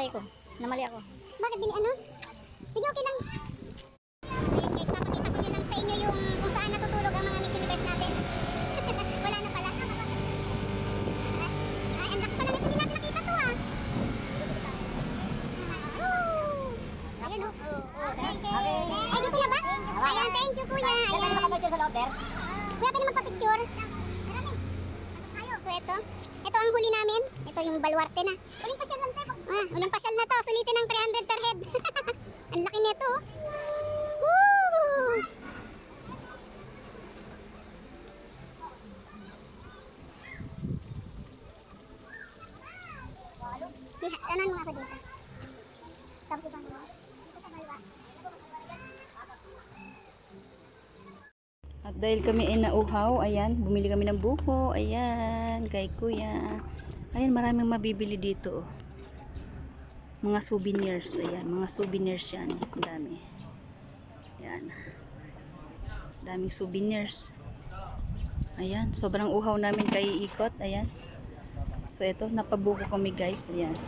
ko. Namali ako. Bakit din Sige, okay lang. Ayan guys, papakita ko nyo lang sa inyo yung kung saan natutulog ang mga Miss Universe natin. Wala na pala. Ay, ang laki pala nito. Hindi natin nakita to, ah. Ayan, oh. Ay, dito na ba? Ayan, thank you, kuya. Ayan. Nakapicture sa loob, sir. Kuya, pwede magpa-picture? So, ito ang huli namin. Ito yung Baluarte na. Uling pasyal lang tayo. Uling pasyal na to. Sulitin ng 300 per head. Ang laki nito. Woo! Anan mo ako dito. Tapos ito ang At dahil kami ay nauhaw, ayan, bumili kami ng buko, ayan, kay kuya. Ayan, maraming mabibili dito. Mga souvenirs, ayan, mga souvenirs yan. Ang dami. Ayan. Daming souvenirs. Ayan, sobrang uhaw namin kay ikot, ayan. So, ito, napabuko kami guys, ayan.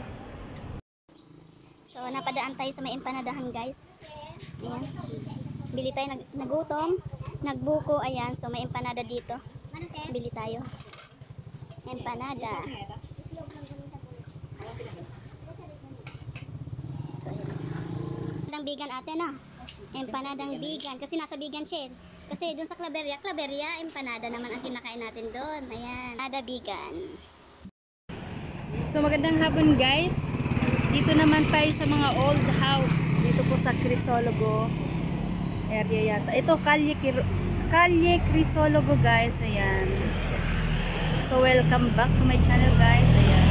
So, napadaan tayo sa may empanadahan guys. Ayan. Bili tayo, nagutom, nagbuko, ayan. So, may empanada dito. Bili tayo. empanada. So, empanadang vegan ate na. Empanadang vegan. Kasi nasa vegan siya. Kasi dun sa Claveria, empanada naman ang kinakain natin doon. Ayan, empanada vegan. So magandang hapon guys. Dito naman tayo sa mga old house. Dito po sa Crisologo area yata. Ito Kalye Crisologo guys. Ayan. So welcome back to my channel guys. Ayan.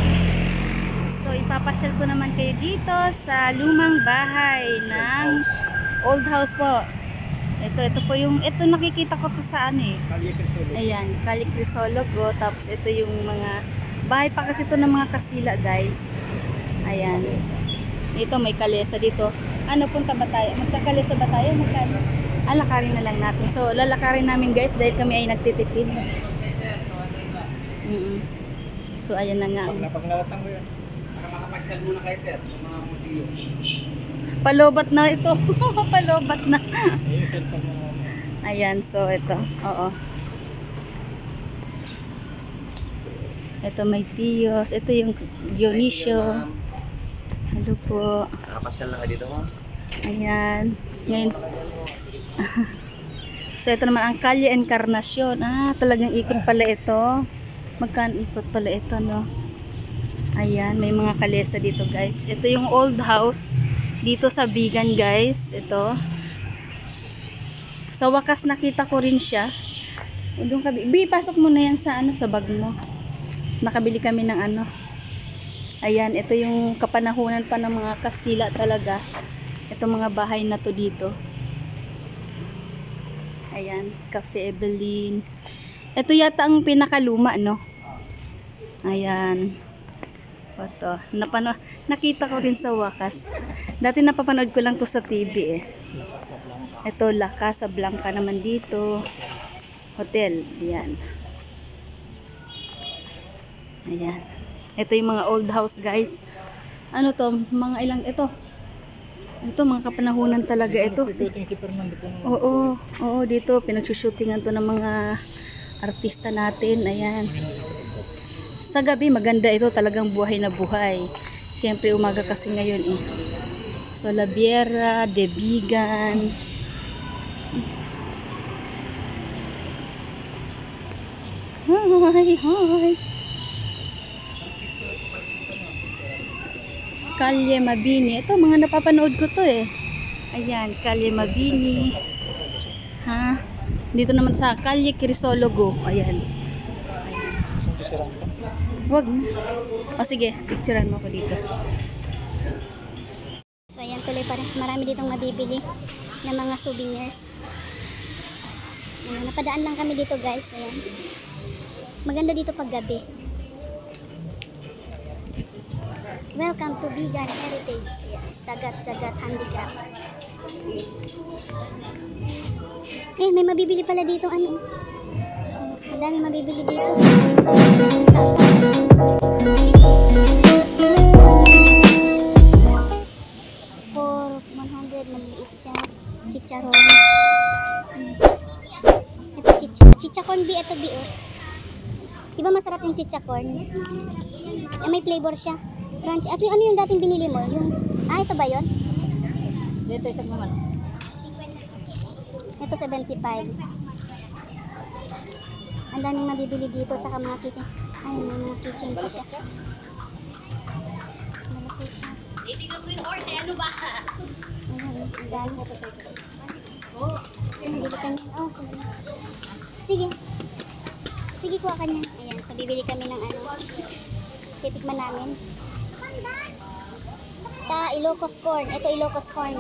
So ipapasyal ko naman kayo dito sa lumang bahay ng old house po. Ito po yung, ito nakikita ko to sa ano eh. Ayan, Kalye Crisologo. Tapos ito yung mga bahay pa kasi ito ng mga Kastila guys. Ayan. Dito may kalesa dito. Ano, punta ba tayo? Magkakalesa ba tayo? Magkano? Lakarin na lang natin. So lalakarin namin guys dahil kami ay nagtitipid. So ayan na nga. Napaglawatan ko yun. Makapag-sell muna kayo sir, sa mga museo. Palobat na ito. Palobat na. Yung cellphone mo. Ayan, so ito. Oo. Ito may Tiyos. Ito yung Dionisio. Hello po. Nakapasyal na kayo dito mo? Ayan. Ngayon. So ito naman ang Kalye Encarnacion. Talagang ikot pala ito. Magkano ikot pala ito, no? Ayan, may mga kalesa dito guys. Ito yung old house dito sa Bigan guys. Ito. Sa wakas nakita ko rin siya. Doon ka, pasok mo na yan sa ano, sa bag mo. Nakabili kami ng ano. Ayan, ito yung kapanahunan pa ng mga Kastila talaga. Ito mga bahay na to dito. Ayan, Cafe Evelyn. Ito yata ang pinakaluma, no? Ayan. Ito. Nakita ko rin sa wakas. Dati napapanood ko lang to sa TV eh. Ito, La Casa Blanca naman dito. Hotel. Ayan. Ayan. Ito yung mga old house guys. Ano to? Mga ilang ito. Ito mga kapanahunan talaga ito. Shooting si Fernando po. Oo, dito pinagsushootingan to ng mga artista natin. Ayan. Sa gabi maganda ito, talagang buhay na buhay. Siyempre umaga kasi ngayon eh. So La Viera, De Bigan. Hi. Kalye Mabini. Ito, mga napapanood ko to eh. Ayan, Kalye Mabini. Dito naman sa Kalye Crisologo. Ayan. Wag na. O sige, picturean mo ko dito. So ayan, tuloy pa rin. Marami ditong mabibili na mga souvenirs. Ayan, napadaan lang kami dito guys. Ayan. Maganda dito pag gabi. Welcome to Bigan Heritage. Ayan, Sagat Handicrafts. May mabibili pala dito ano. Ang dami mabibili dito. For 100 maliit siya. Chicharon. Ito chichacorn B. Ito B. Diba masarap yung chichacorn? May flavor siya. Crunchy. At ano yung dating binili mo? Ito ba yun? Dito isang naman. Ito 75. Ang daming mabibili dito, tsaka mga kitchen. Ay, may mga kitchen pa siya. Malaki siya. Hindi ka po yung order, ano ba? Ayan, ang dami. Bibili ka niyan. Oh, sige. Sige, kuha ka niyan. Ayan, so bibili kami ng ano. Titikman namin. Ilocos corn. Ito Ilocos corn.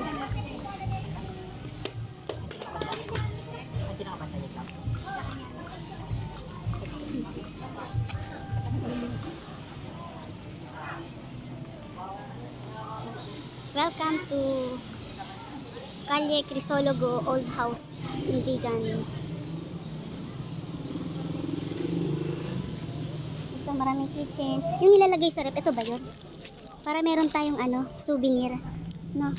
Welcome to Kalye Crisologo Old House in Bigan. Ito maraming kitchen. Yung nilalagay sa rep, ito ba yun? Para meron tayong ano, souvenir. No?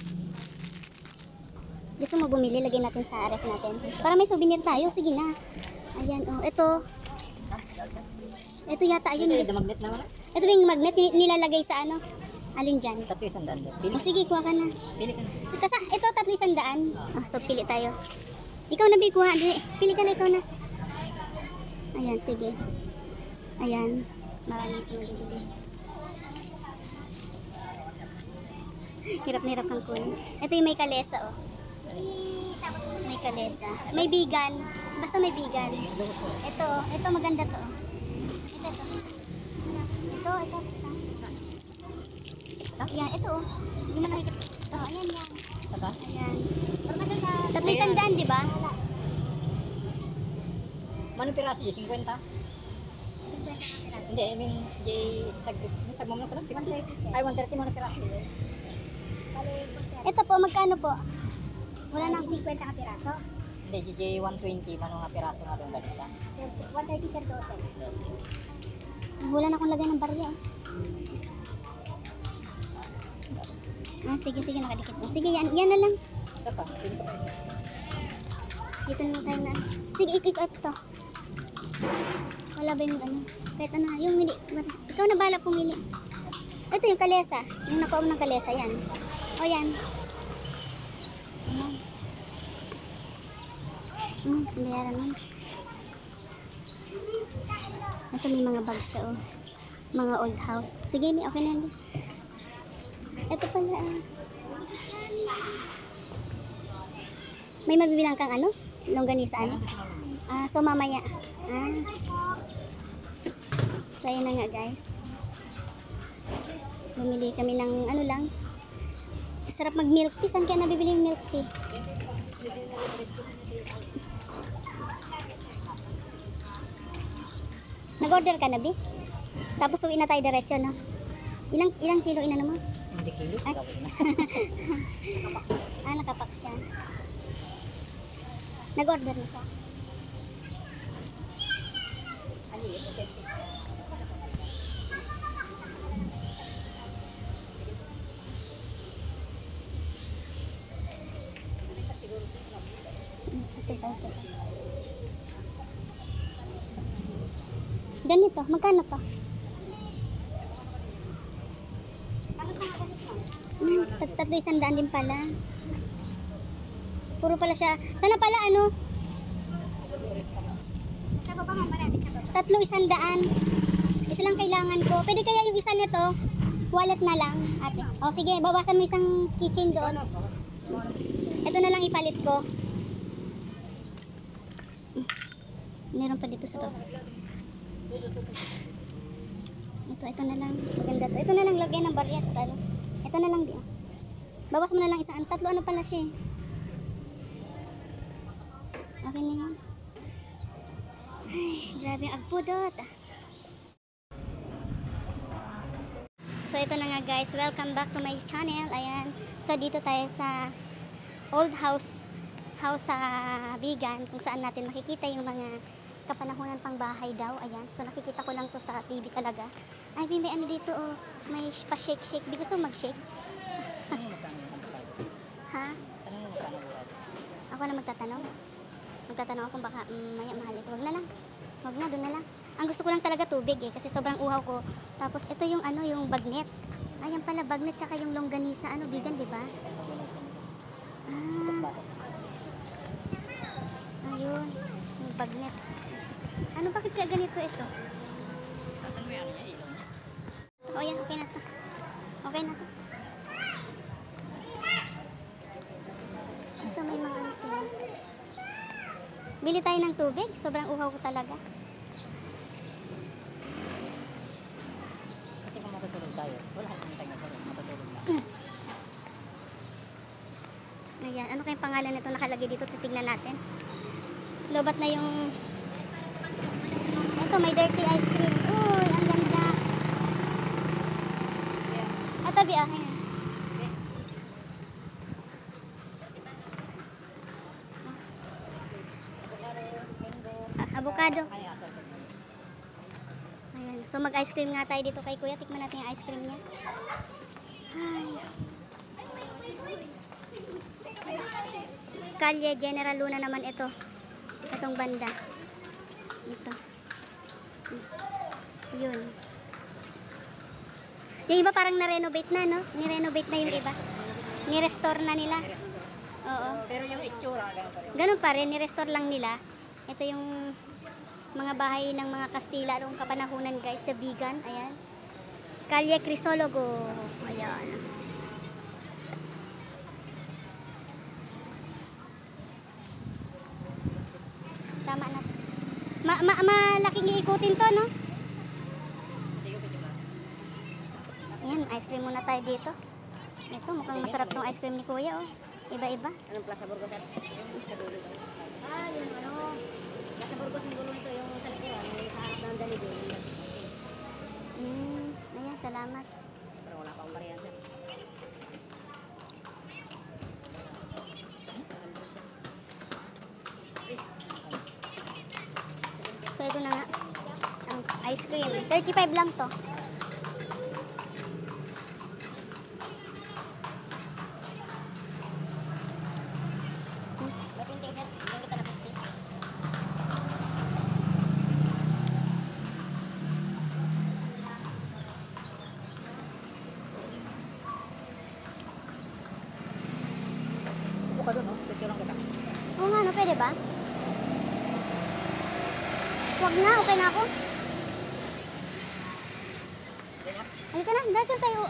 Gusto mo bumili, lagay natin sa rep natin. Para may souvenir tayo, sige na. Ayan, oh, ito. Ito yata yun. Ito yung magnet naman. Ito ba yung magnet nilalagay sa ano? Alin dyan? 300. Pili O sige, kuha ka na. Pili ka na. Ito 300. Oh, so pili tayo. Ikaw na, Bi, kuha. Pili ka na, ikaw na. Ayan, sige. Ayan. Marami kong bibili. Hirap na hirap kang kunin. Ito yung may kalesa, oh. May kalesa. May bigan. Basta may bigan. Ito maganda to, oh. Ito. Ayan, ito, oh. Hindi mo nakikita. Oh, ayan, yan. Isa pa? Ayan. 300, di ba? Manong piraso, 50? Hindi, I mean, sagmo mo na pala, 50? Ay, 130 mo na piraso. Ito po, magkano po? Wala nang 50 ka piraso. Hindi, JJ 120, manong nga piraso nga doon ganisa. 130 ka doon. Wala na akong lagay ng barya. Sige, nakadikit mo. Sige, yan na lang. Isa pa, pili ka pa isa. Dito na tayo na. Sige, ikot to. Wala ba yung ano? Kahit ano, yung hindi. Ikaw na bahala pumili. Ito yung kalesa. Yung nakuha mo ng kalesa, yan. O yan. Ayan. Bayaran mo. Ito may mga bag siya, oh. Mga old house. Sige, may okay na yan. Ito pala, may mabibilang kang ano? Longganisa, ano? So mamaya. So ayan na nga, guys. Bumili kami ng ano lang. Sarap mag milk tea. Saan kaya nabibili yung milk tea? Nag-order ka na, Bi? Tapos uwi na tayo diretso, no? Ilang kilo ina naman? Hindi kilo, Ay. tapos na. Nakapak siya. Nag-order na siya. Ganito, magkano to? Tatlo 100 din pala. Puro pala siya. Sana pala ano? Tatlo 100. Isa lang kailangan ko. Pwede kaya yung isa nito? Wallet na lang, ate. O sige, bawasan mo isang keychain doon. Ito na lang ipalit ko. Meron pa dito sa baba. Ito na lang. Maganda to. Ito na lang lagyan ng barya sa kalo. Ito na lang diyan. Bawas mo na lang isang. Tatlo ano pala siya eh. Okay na yan. Ay, grabe ang agpudot. So ito na nga guys. Welcome back to my channel. Ayan. So dito tayo sa old house sa Bigan. Kung saan natin makikita yung mga kapanahunan pang bahay daw. Ayan. So nakikita ko lang to sa TV talaga. Ay, may ano dito oh. May pa-shake-shake. Di gusto mag-shake. Ha? Ako na magtatanong. Magtatanong ako baka maya mahal ito. Wag na lang. Wag na, doon na lang. Ang gusto ko lang talaga tubig eh. Kasi sobrang uhaw ko. Tapos ito yung ano, yung bagnet. Ayan pala, bagnet tsaka yung longganisa. Ano, Bigan, di ba? Ayun. Yung bagnet. Ano, bakit kaya ganito ito? Saan mo yan? Ilaw niya. Oh, yan. Okay na to. Okay na to. Ito may mga ano sila. Bili tayo ng tubig. Sobrang uhaw ko talaga. Kasi kung matutulog tayo, wala kasing tayo matulog. Matutulog na. Ayan. Ano kayong pangalan nito nakalagay dito? Titignan natin. Lobat na yung... Ito, may dirty ice cream. Uy, ang ganda. Ito, Bi, akin. Avocado. Ayan. So mag-ice cream nga tayo dito kay Kuya. Tikman natin yung ice cream niya. Ay. Kalye General Luna naman ito. Itong banda. Ito. Yun. Yung iba parang na-renovate na, no? Ni-renovate na yung iba. Ni-restore na nila. Oo. Pero yung itsura, gano'n pa rin. Ganun pa rin, ni-restore lang nila. Ito yung mga bahay ng mga Kastila noong kapanahunan guys sa Vigan. Ayan. Calle Crisologo. Ayan. Tama na. Malaking iikutin to, no? Ayan, ice cream muna tayo dito. Ito, mukhang masarap tong ice cream ni Kuya, oh. Iba-iba. Anong Plaza Burgos at yung sa dulo? Yung ano, Plaza Burgos yung dulo nito, yung sa likuran, may sa harap ng Danigil. Ayan, salamat. Pero wala pa akong bariyan sir. So, ito na nga. Ang ice cream. 35 lang to. Matindi sir, yung kita na 50. Upo ka doon, no? Picture lang kita. Oo nga, no? Pwede ba? Huwag na, okay na ako. Halika na, dahil tayo.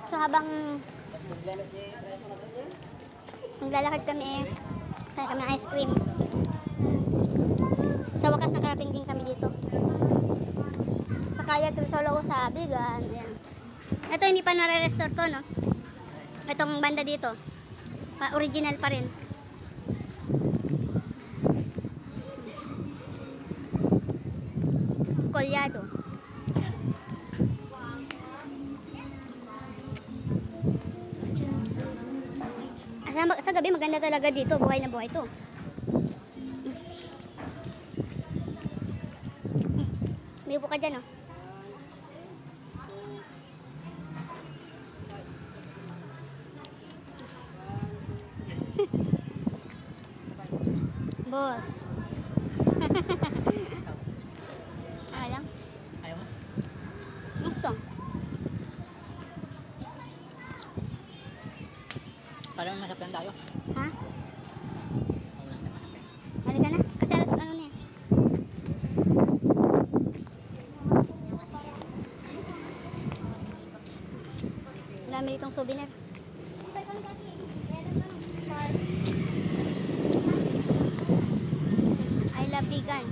So, habang naglalakad kami kaya kami ng ice cream. Sa wakas nakarating din kami dito. Sa Calle Crisologo sa Vigan. Ayan. Ito hindi pa nare-restore to, no? Itong banda dito. Original pa rin. Kolyado. Sa gabi maganda talaga dito, buhay na buhay to. May upo ka dyan, oh. Boss. Alam? Ayaw mo? Gusto. Parang masapyan tayo. Ha? Halika na. Kasi alas ano na yan. Ang dami ditong souvenir. I love vegan.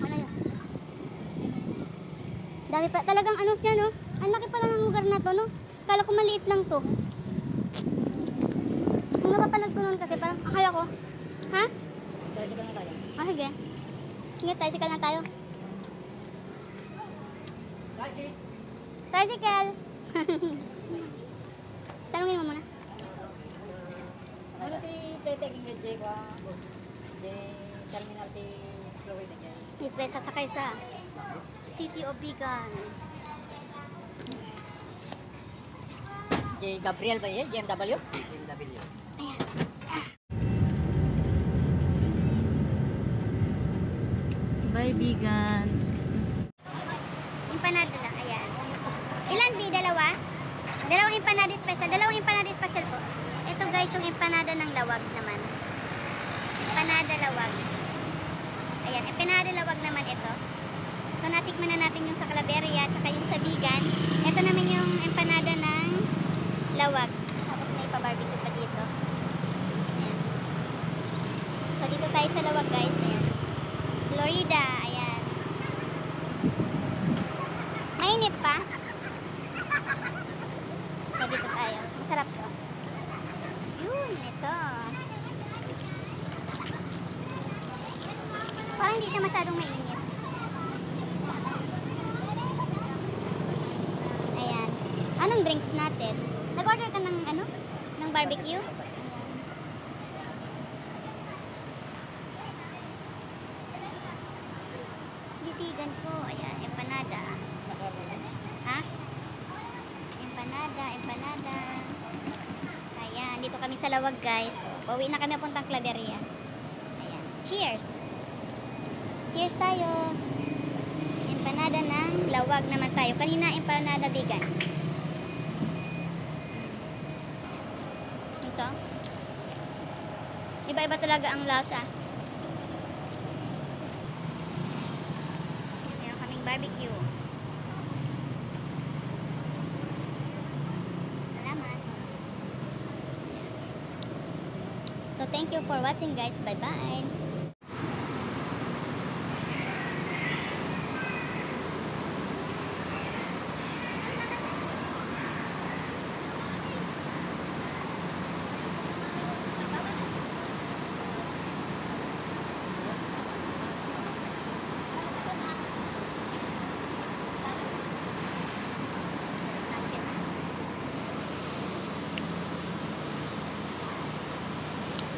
Ano yun? Dami pa. Talagang ano siya, no? Ang laki pala ng lugar na to, no? Kala ko maliit lang to. Ang napapalag ko nun kasi parang, akala ko, ha? Tricycle na tayo. Ah, sige. Sige, tricycle na tayo. Tricycle! Tanungin mo muna. Ano ti taking with Jay kwa? Jay terminal ti Florida niya. Ito sasakay sa City of Vigan. Jay Gabriel ba yan? BMW? BMW. Ayan. Bye, Vigan. Empanada lang, ayan. Ilan, B? Dalawa? Dalawang empanada special. Dalawang empanada special po. Ito guys, yung empanada ng lawag naman. Empanada lawag. Ayan, empanada lawag naman ito. So, natikman na natin yung sa Claveria at saka yung sa Vigan. Ito naman yung empanada ng lawag. Tapos may pa-barbecue pa dito. Ayan. So, dito tayo sa lawag guys. Ayan. Florida. Ayan. Mainit pa. So, dito tayo. Masarap to. Yun, ito. Parang hindi siya masyadong mainit. Ayan. Anong drinks natin? Nag-order ka ng ano? Ng barbecue? Titigan ko. Ayan, empanada. Ha? Empanada, empanada. Ayan, dito kami sa lawag guys. Pauwi na kami puntang Claveria. Ayan. Cheers! Cheers tayo! Empanada ng lawag naman tayo. Kanina empanada vegan. Ito. Iba-iba talaga ang lasa. Meron kaming barbecue. Salamat. So thank you for watching guys. Bye-bye.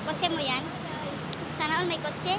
Kotse mo yan? Sana all may kotse.